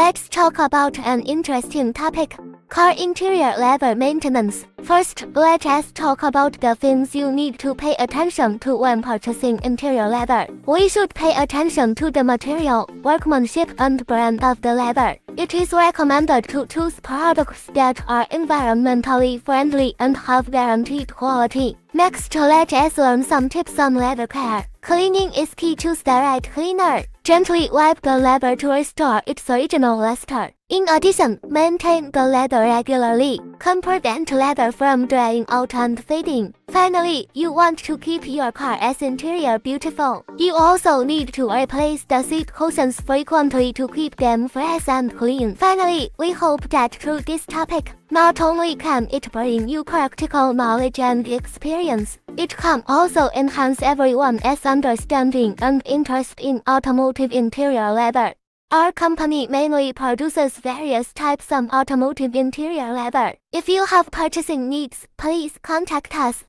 Let's talk about an interesting topic: car interior leather maintenance. First, let us talk about the things you need to pay attention to when purchasing interior leather. We should pay attention to the material, workmanship, and brand of the leather. It is recommended to choose products that are environmentally friendly and have guaranteed quality. Next, let us learn some tips on leather care. Cleaning is key. Choose the right cleaner. Gently wipe the leather to restore its original luster. In addition, maintain the leather regularly. Can prevent leather from drying out and fading. Finally, you want to keep your car's interior beautiful. You also need to replace the seat cushions frequently to keep them fresh and clean. Finally, we hope that through this topic, not only can it bring you practical knowledge and experience, it can also enhance everyone's understanding and interest in automotive interior leather. Our company mainly produces various types of automotive interior leather. If you have purchasing needs, please contact us.